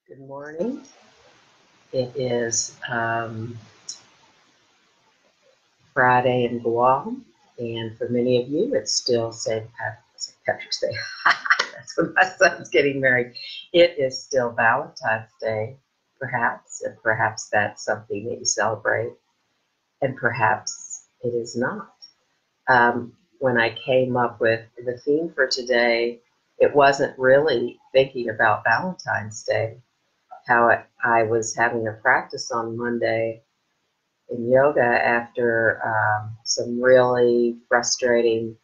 Good morning. It is Friday in Guam, and for many of you, it's still St. Patrick's Day. That's when my son's getting married. It is still Valentine's Day, perhaps, and perhaps that's something that you celebrate, and perhaps it is not. When I came up with the theme for today, it wasn't really thinking about Valentine's Day. I was having a practice on Monday in yoga after some really frustrating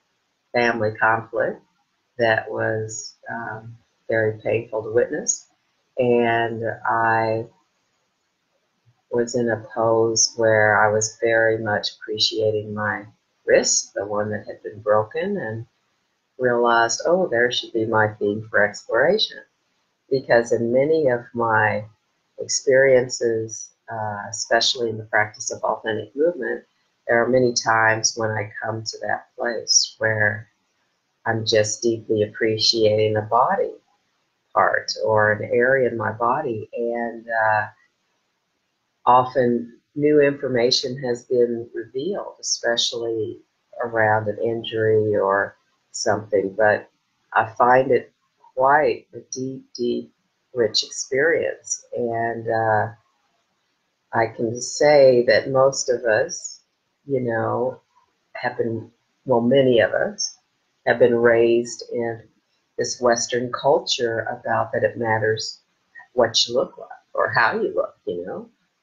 family conflict that was very painful to witness. And I was in a pose where I was very much appreciating my wrist, the one that had been broken, and realized, oh, there should be my theme for exploration. Because in many of my experiences, especially in the practice of authentic movement, there are many times when I come to that place where I'm just deeply appreciating a body part or an area in my body, and often new information has been revealed, especially around an injury or something, but I find it quite a deep, deep, rich experience. And I can say that most of us, have been, well, many of us have been raised in this Western culture about that it matters what you look like or how you look,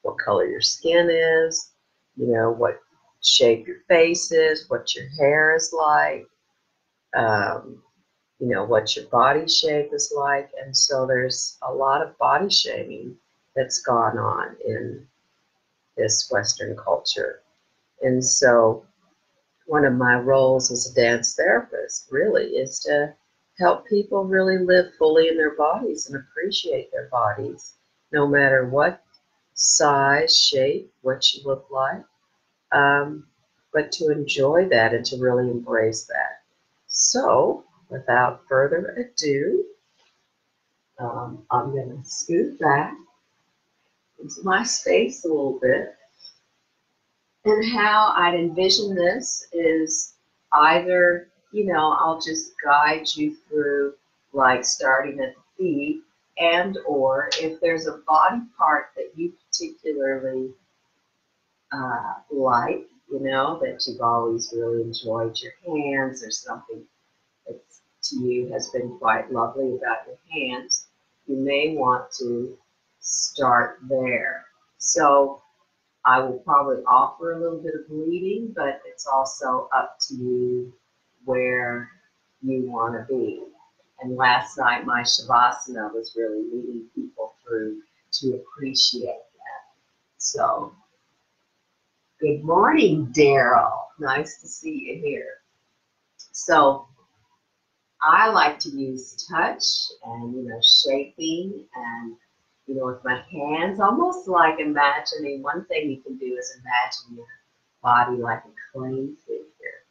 what color your skin is, what shape your face is, what your hair is like, um, what your body shape is like. And so there's a lot of body shaming that's gone on in this Western culture. And so one of my roles as a dance therapist really is to help people really live fully in their bodies and appreciate their bodies, no matter what size, shape, what you look like, but to enjoy that and to really embrace that. So, without further ado, I'm going to scoot back into my space a little bit. And how I'd envision this is either, I'll just guide you through, like starting at the feet, and or if there's a body part that you particularly like, that you've always really enjoyed, your hands or something that to you has been quite lovely about your hands, you may want to start there. So I will probably offer a little bit of leading, but it's also up to you where you want to be. And last night, my Shavasana was really leading people through to appreciate that. So, good morning, Daryl. Nice to see you here. So, I like to use touch and, shaping and, with my hands, almost like imagining. One thing you can do is imagine your body like a clay figure.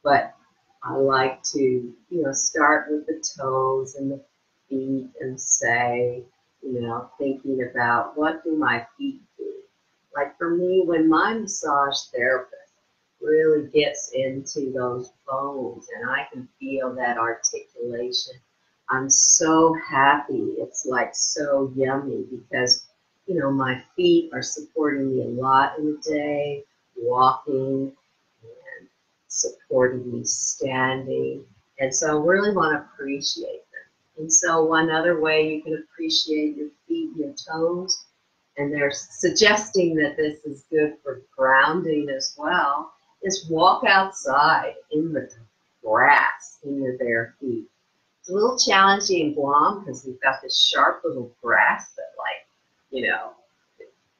But I like to, start with the toes and the feet and say, thinking about what do my feet do? Like for me, when my massage therapist really gets into those bones and I can feel that articulation, I'm so happy. It's like so yummy because, my feet are supporting me a lot in the day, walking and supporting me standing. And so I really want to appreciate them. And so one other way you can appreciate your feet and your toes, and they're suggesting that this is good for grounding as well, is walk outside in the grass in your bare feet. It's a little challenging in Guam because we've got this sharp little grass that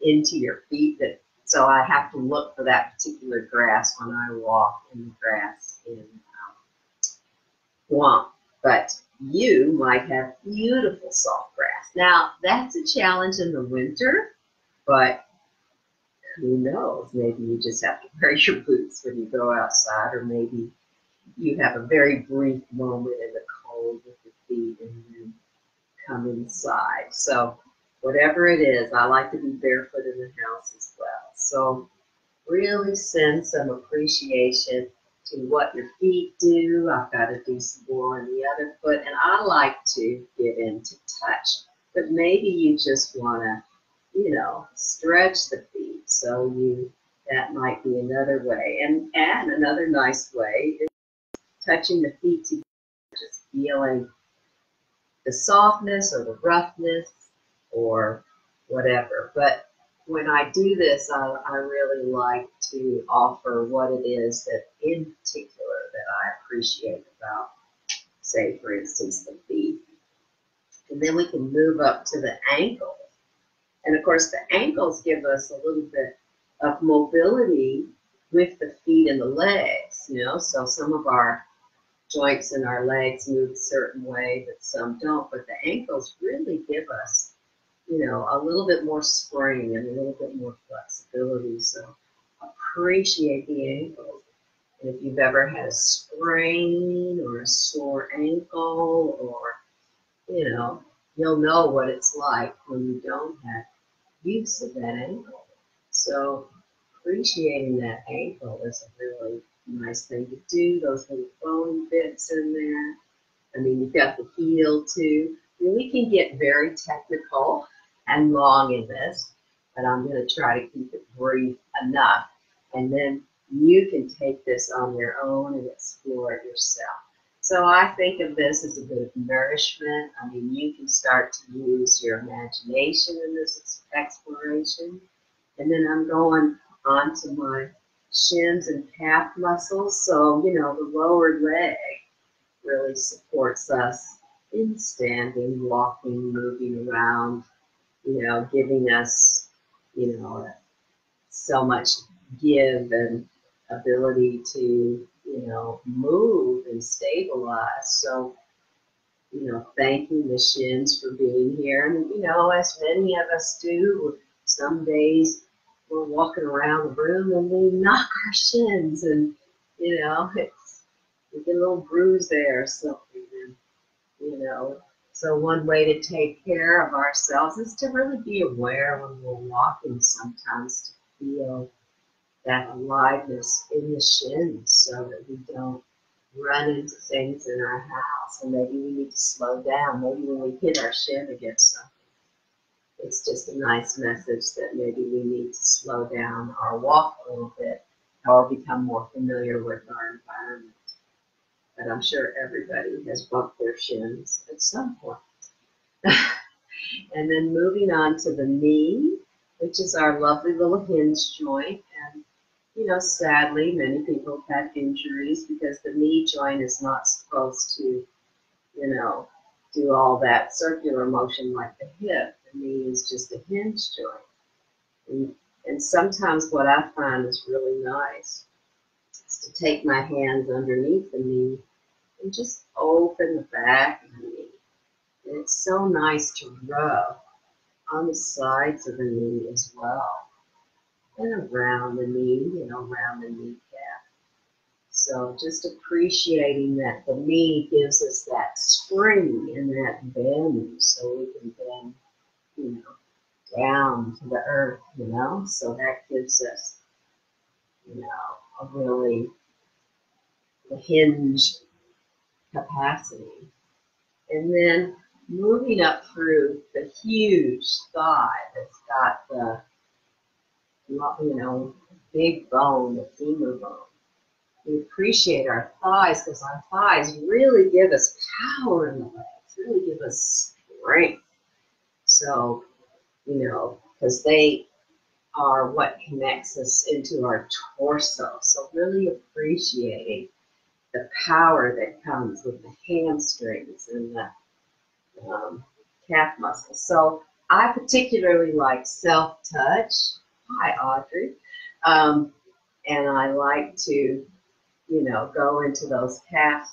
into your feet, that so I have to look for that particular grass when I walk in the grass in Guam. But you might have beautiful soft grass. Now, that's a challenge in the winter, but who knows? Maybe you just have to wear your boots when you go outside, or maybe you have a very brief moment in the cold with your feet and then come inside. So whatever it is. I like to be barefoot in the house as well. So really send some appreciation to what your feet do. I've got to do some more on the other foot, and I like to get into touch. But maybe you just want to, stretch the feet. So that might be another way. And another nice way is touching the feet together, just feeling the softness or the roughness or whatever. But when I do this, I really like to offer what it is that in particular that I appreciate about, say, for instance, the feet. And then we can move up to the ankles. And of course, the ankles give us a little bit of mobility with the feet and the legs, so some of our joints in our legs move a certain way, but some don't. But the ankles really give us, a little bit more spring and a little bit more flexibility. So appreciate the ankles. And if you've ever had a sprain or a sore ankle, or, you'll know what it's like when you don't have use of that ankle. So appreciating that ankle is a really nice thing to do. Those little bone bits in there. I mean, you've got the heel too. We can get very technical and long in this, but I'm going to try to keep it brief enough. And then you can take this on your own and explore it yourself. So I think of this as a bit of nourishment. I mean, you can start to use your imagination in this exploration. And then I'm going on to my shins and calf muscles. So, the lower leg really supports us in standing, walking, moving around, giving us, so much give and ability to, move and stabilize. So, thanking the shins for being here. And, as many of us do, some days we're walking around the room and we knock our shins and, we get a little bruise there or something. And, so one way to take care of ourselves is to really be aware when we're walking sometimes, to feel that aliveness in the shins so that we don't run into things in our house. And maybe we need to slow down. Maybe when we hit our shin against something, it's just a nice message that maybe we need to slow down or walk a little bit or become more familiar with our environment. But I'm sure everybody has bumped their shins at some point. And then moving on to the knee, which is our lovely little hinge joint. And, sadly, many people have had injuries because the knee joint is not supposed to, do all that circular motion like the hip. The knee is just a hinge joint. And sometimes what I find is really nice is to take my hands underneath the knee and just open the back of the knee. And it's so nice to rub on the sides of the knee as well. And around the knee, around the kneecap. So just appreciating that the knee gives us that spring and that bend so we can bend, down to the earth, So that gives us, a really the hinge capacity. And then moving up through the huge thigh that's got the, big bone, the femur bone. We appreciate our thighs because our thighs really give us power in the legs, really give us strength. So, because they are what connects us into our torso. So really appreciating the power that comes with the hamstrings and the calf muscles. So I particularly like self-touch. Hi, Audrey. And I like to, go into those calves.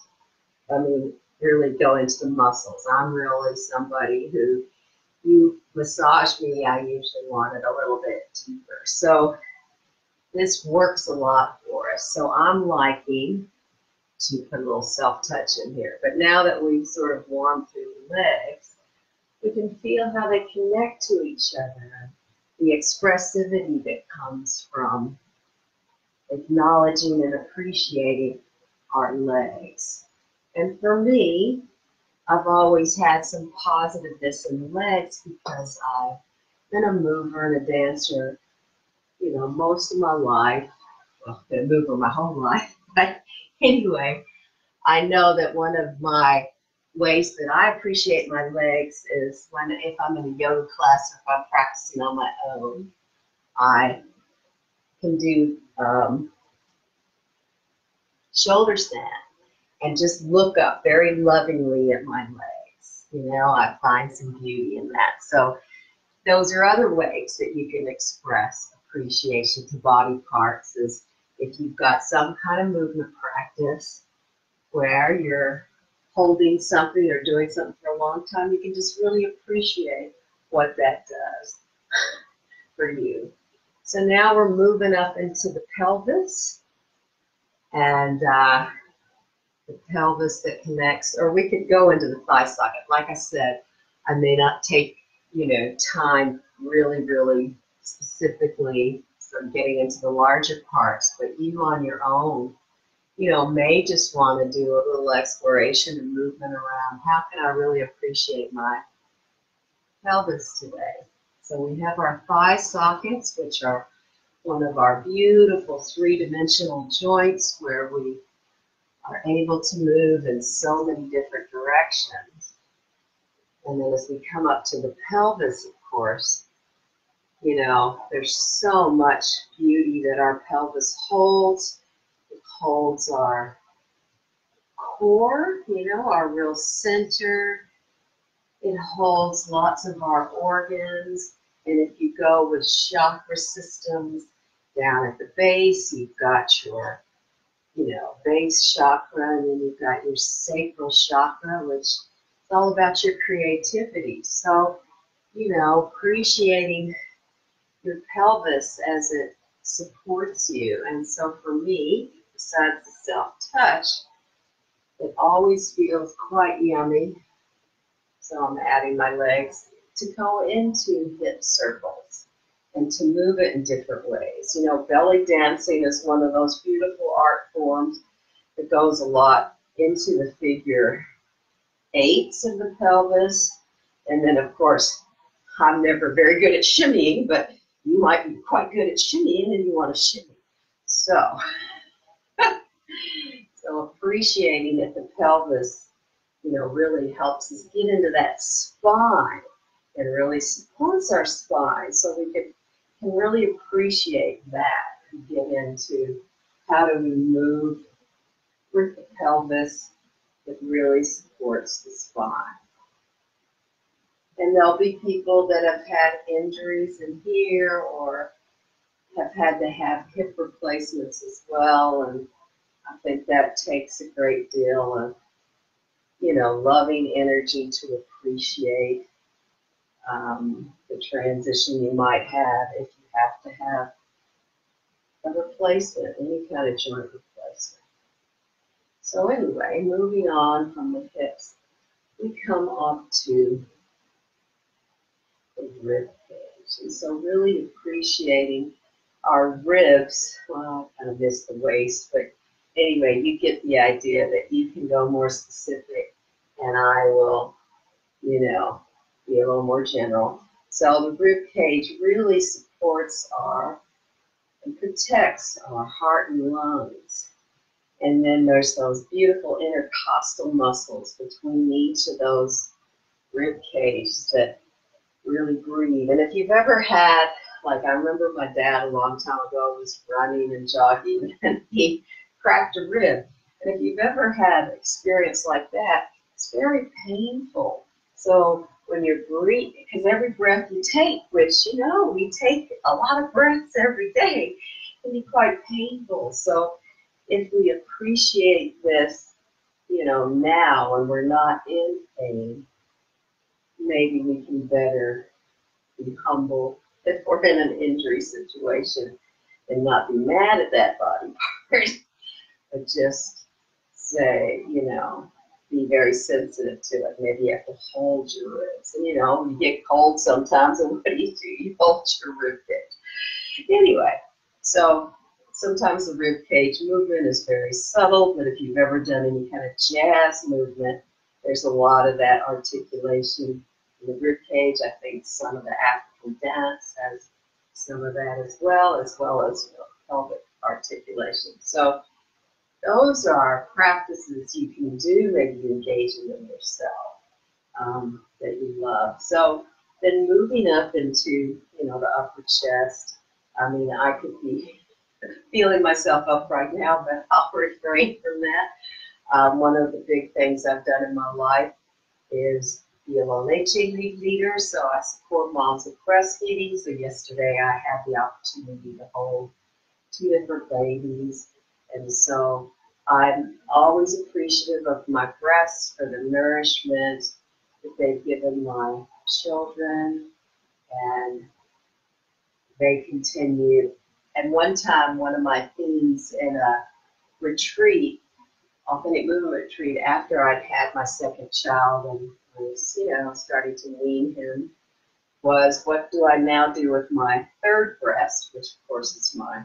Really go into the muscles. I'm really somebody who, you massage me, I usually want it a little bit deeper. So this works a lot for us. So I'm liking to put a little self-touch in here. But now that we've sort of warmed through the legs, We can feel how they connect to each other, the expressivity that comes from acknowledging and appreciating our legs. And for me, I've always had some positiveness in the legs because I've been a mover and a dancer, you know, most of my life. Well, been a mover my whole life. But anyway, I know that one of my ways that I appreciate my legs is if I'm in a yoga class or if I'm practicing on my own, I can do shoulder stand and just look up very lovingly at my legs. You know, I find some beauty in that. So those are other ways that you can express appreciation to body parts, is if you've got some kind of movement practice where you're holding something or doing something for a long time, you can just really appreciate what that does for you. So now we're moving up into the pelvis, and the pelvis that connects, or we could go into the thigh socket. Like I said, I may not take, you know, time really specifically for getting into the larger parts, but you on your own, you know, may just want to do a little exploration and movement around. How can I really appreciate my pelvis today? So we have our thigh sockets, which are one of our beautiful three-dimensional joints where we are able to move in so many different directions. And then as we come up to the pelvis, of course, you know, there's so much beauty that our pelvis holds. It holds our core, you know, our real center. It holds lots of our organs. And if you go with chakra systems, down at the base, you've got your, you know, base chakra, and then you've got your sacral chakra, which is all about your creativity. So, you know, appreciating your pelvis as it supports you. And so for me, besides the self-touch, it always feels quite yummy. So I'm adding my legs to go into hip circles and to move it in different ways. You know, belly dancing is one of those beautiful art forms that goes a lot into the figure eights of the pelvis. And then, of course, I'm never very good at shimmying, but you might be quite good at shimmying and you want to shimmy. So, so appreciating that the pelvis, you know, really helps us get into that spine and really supports our spine, so we can really appreciate that and get into how do we move with the pelvis that really supports the spine. And there'll be people that have had injuries in here or have had to have hip replacements as well, and I think that takes a great deal of, you know, loving energy to appreciate the transition you might have if you have to have a replacement, any kind of joint replacement. So anyway, moving on from the hips, we come up to the rib cage. And so really appreciating our ribs. Well, I kind of missed the waist, but anyway, you get the idea that you can go more specific and I will, you know, be a little more general. So the rib cage really supports and protects our heart and lungs. And then there's those beautiful intercostal muscles between each of those rib cages that really breathe. And if you've ever had, like I remember my dad a long time ago was running and jogging and he cracked a rib. And if you've ever had an experience like that, it's very painful. So when you're breathing, because every breath you take, which, you know, we take a lot of breaths every day, can be quite painful. So if we appreciate this, you know, now when we're not in pain, maybe we can better be humble if we're in an injury situation and not be mad at that body part, but just say, you know, be very sensitive to it. Maybe you have to hold your ribs. And you know, you get cold sometimes, and what do? You hold your rib cage. Anyway, so sometimes the rib cage movement is very subtle, but if you've ever done any kind of jazz movement, there's a lot of that articulation in the rib cage. I think some of the African dance has some of that as well as you know, pelvic articulation. So those are practices you can do, maybe you engage in them yourself, that you love. So then moving up into, you know, the upper chest, I mean, I could be feeling myself up right now, but I'll refrain from that. One of the big things I've done in my life is be a La Leche leader, so I support moms with breastfeeding. So yesterday I had the opportunity to hold 2 different babies, and so I'm always appreciative of my breasts for the nourishment that they've given my children, and they continue. And one time, one of my themes in a retreat, authentic movement retreat, after I'd had my second child and was, you know, starting to wean him, was what do I now do with my third breast, which of course is my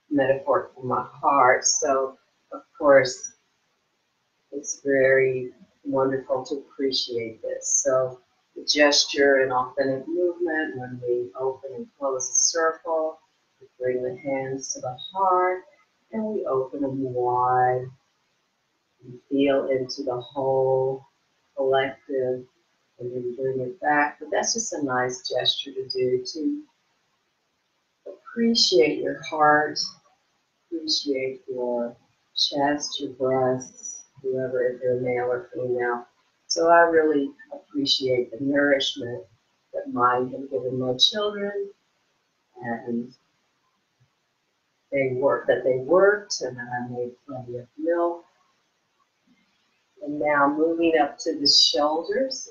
metaphor for my heart. So of course it's very wonderful to appreciate this. So the gesture and authentic movement, when we open and close a circle, we bring the hands to the heart and we open them wide. We feel into the whole collective and then bring it back. But that's just a nice gesture to do, to appreciate your heart, appreciate your chest, your breasts, whoever, if you're male or female. So I really appreciate the nourishment that mine have given my children, and that they worked, and that I made plenty of milk. And now moving up to the shoulders,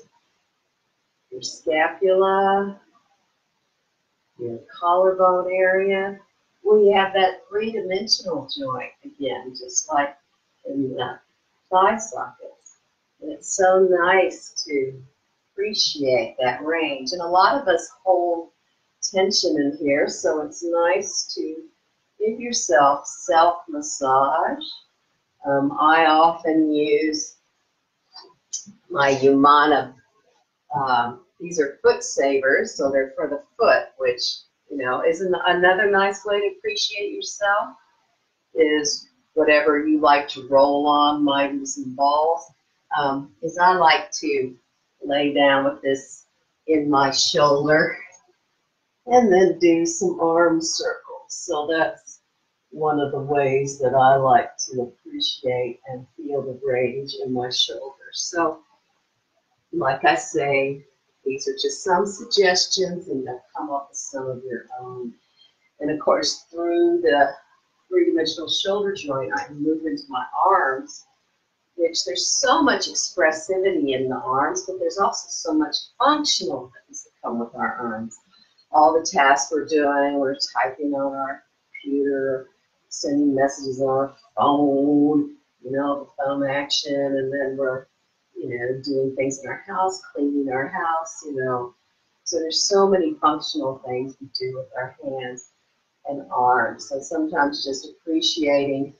your scapula, your collarbone area. We have that three-dimensional joint again, just like in the thigh sockets. And it's so nice to appreciate that range. And a lot of us hold tension in here, so it's nice to give yourself self-massage. I often use my Humana. These are foot savers, so they're for the foot, which, you know, is another nice way to appreciate yourself, is whatever you like to roll on, mine with some balls, is I like to lay down with this in my shoulder and then do some arm circles. So that's one of the ways that I like to appreciate and feel the range in my shoulders. So like I say, these are just some suggestions, and you'll come up with some of your own. And of course, through the three-dimensional shoulder joint, I can move into my arms, which there's so much expressivity in the arms, but there's also so much functional things that come with our arms. All the tasks we're doing, we're typing on our computer, sending messages on our phone, you know, the phone action, and then we're, you know, doing things in our house, cleaning our house, you know. So there's so many functional things we do with our hands and arms. So sometimes just appreciating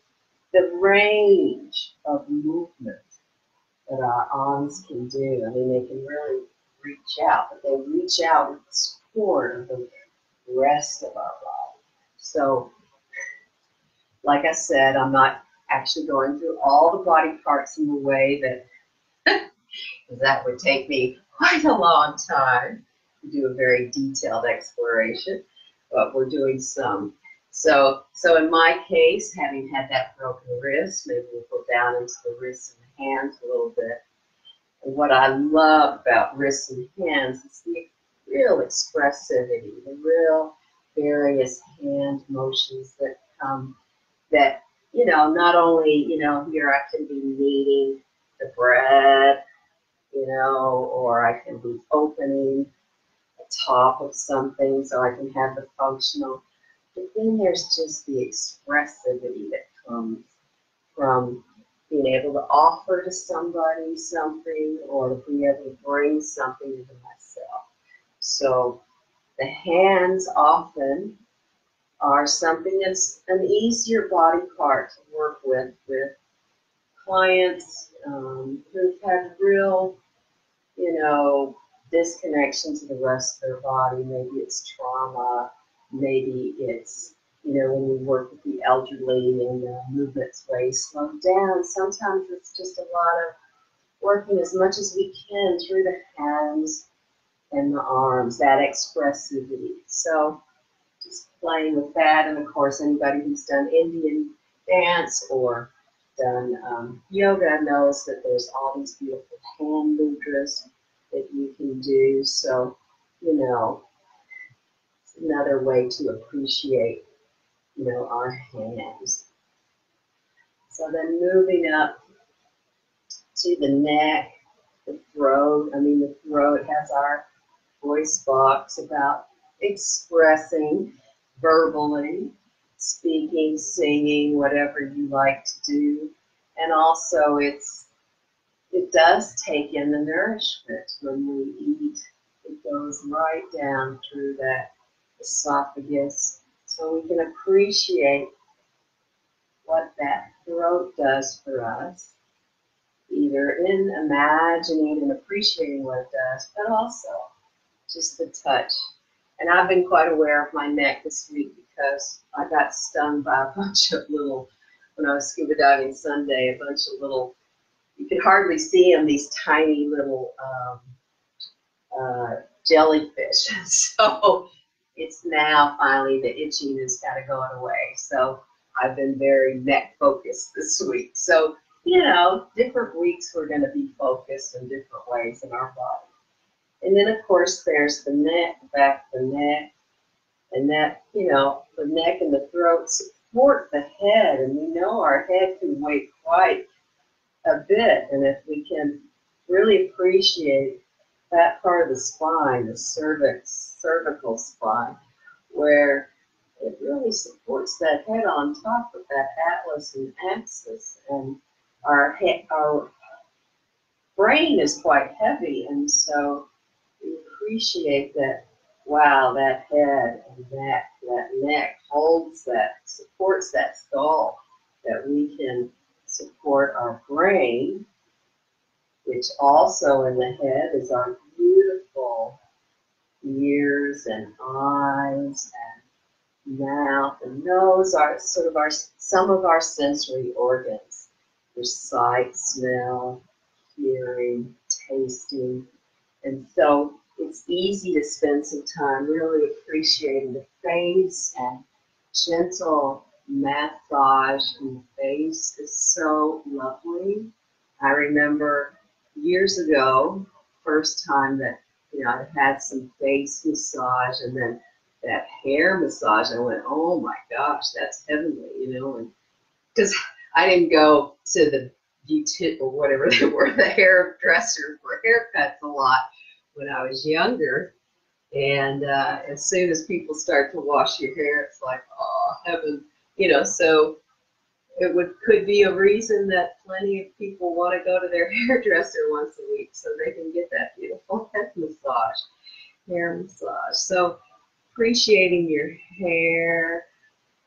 the range of movement that our arms can do. I mean, they can really reach out, but they reach out with the support of the rest of our body. So, like I said, I'm not actually going through all the body parts in the way that would take me quite a long time to do a very detailed exploration, but we're doing some. So in my case, having had that broken wrist, maybe we'll go down into the wrists and the hands a little bit. And what I love about wrists and hands is the real expressivity, the real various hand motions that come, that, you know, not only, you know, here I can be kneading the bread, you know, or I can be opening the top of something so I can have the functional. But then there's just the expressivity that comes from being able to offer to somebody something, or to be able to bring something into myself. So the hands often are something that's an easier body part to work with clients who've had real, disconnection to the rest of their body. Maybe it's trauma, maybe it's, when we work with the elderly and the movement's way slowed down, sometimes it's just a lot of working as much as we can through the hands and the arms, that expressivity. So just playing with that, and of course anybody who's done Indian dance or done yoga knows that there's all these beautiful hand mudras that you can do. So, it's another way to appreciate, our hands. So then moving up to the neck, the throat. The throat has our voice box about expressing verbally, speaking, singing, whatever you like to do. And also it does take in the nourishment when we eat. It goes right down through that esophagus, so we can appreciate what that throat does for us, either in imagining and appreciating what it does, but also just the touch. And I've been quite aware of my neck this week because I got stung by a bunch of little, when I was scuba diving Sunday, a bunch of little, you could hardly see them, these tiny little jellyfish. So it's now finally the itching is kind of going away. So I've been very neck focused this week. So, different weeks we're going to be focused in different ways in our body. And then, of course, there's the neck, the back of the neck, and that, the neck and the throat support the head. And we know our head can weigh quite a bit. And if we can really appreciate that part of the spine, the cervical spine, where it really supports that head on top of that atlas and axis. And our brain is quite heavy, and so we appreciate that, wow, that head and that neck holds that, supports that skull, that we can support our brain, which also in the head is our beautiful ears and eyes and mouth and nose, are sort of some of our sensory organs. There's sight, smell, hearing, tasting. And so it's easy to spend some time really appreciating the face, and gentle massage in the face is so lovely. I remember years ago, first time that, I had some face massage and then that hair massage, I went, oh my gosh, that's heavenly, and because I didn't go to the beauty or whatever they were, the hairdresser for haircuts a lot when I was younger. And as soon as people start to wash your hair, it's like, oh, heaven, so it could be a reason that plenty of people want to go to their hairdresser once a week so they can get that beautiful head massage, hair massage. So appreciating your hair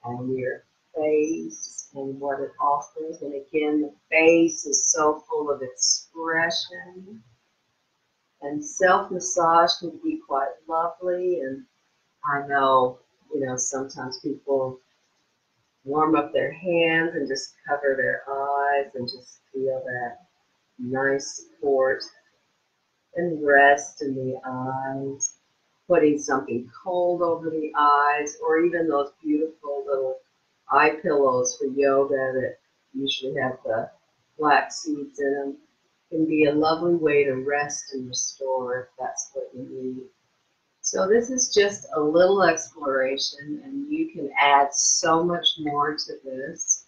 and your face and what it offers. And again, the face is so full of expression. And self-massage can be quite lovely. And I know, sometimes people warm up their hands and just cover their eyes and just feel that nice support and rest in the eyes. Putting something cold over the eyes, or even those beautiful little eye pillows for yoga that usually have the flax seeds in them, can be a lovely way to rest and restore if that's what you need. So this is just a little exploration, and you can add so much more to this,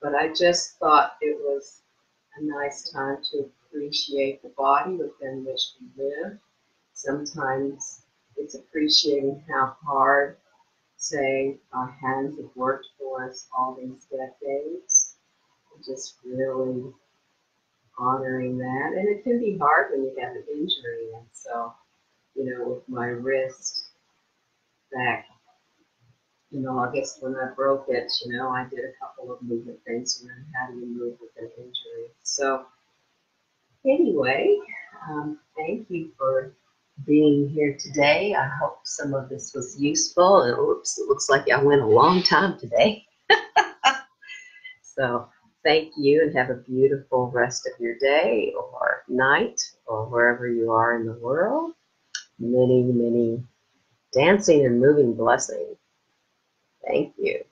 but I just thought it was a nice time to appreciate the body within which we live. Sometimes it's appreciating how hard, say, our hands have worked for us all these decades. just really honoring that. And it can be hard when you have an injury. And so, with my wrist back in August when I broke it, I did a couple of movement things and then how do you move with an injury. So anyway, thank you for being here today. I hope some of this was useful. And oops, it looks like I went a long time today. So thank you and have a beautiful rest of your day or night or wherever you are in the world. Many, many dancing and moving blessings. Thank you.